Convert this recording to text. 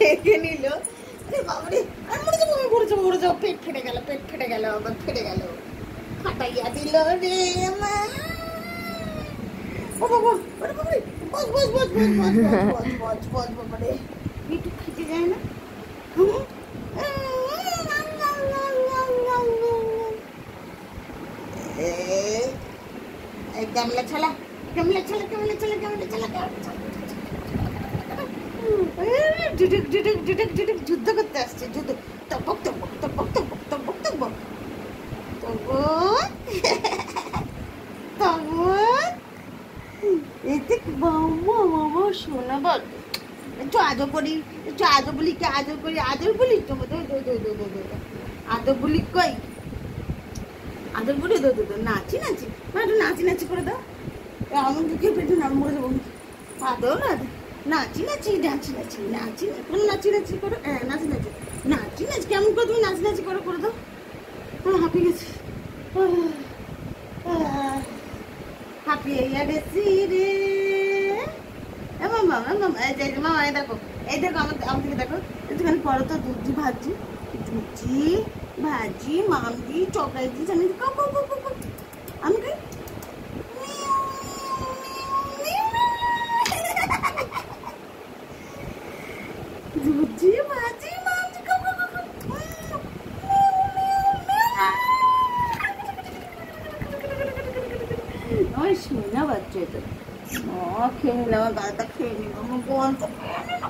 দেখে নিল। বাবারে, আর মরে যাবো, মরে যাবো, পেট ফেটে গেল, আবার ফেটে গেল, ফাটাইয়া দিল রে মা। একটু খেতে যায় না? ক্যামেলা ছালা, যুদ্ধ করতে আসছে, যুদ্ধ। টপক টপক টপক টপক টপক টপক টপক। এতে বাবা শোনা বল, একটু আদর করি, একটু আদর বলি, কে আদর করি, আদর বলি তো, আদর বলি কই, আদর বলি, নাচি একটু নাচি করে দাও। আমার দিকে পেটে না, মরে যাবো। আদর নাচি কোনো নাচি করো, হ্যাঁ নাচি কেমন করে তুমি নাচি করে দাও। হাঁপিয়ে গেছি, হাঁপিয়ে গেছি রে মামা। মামা এই দেখো আমার দিকে দেখো, একটুখানি পরে তো দুধি ভাজি মামদি চকলাই দিয়েছি, আমি আমি খাই। দুধি ভাজি মামদি আমার শোনা বাচ্চা এটা। খেয়ে নিলাম, আমার গাড়িটা খেয়ে নিল, আমার বোন তো খেয়ে নিল।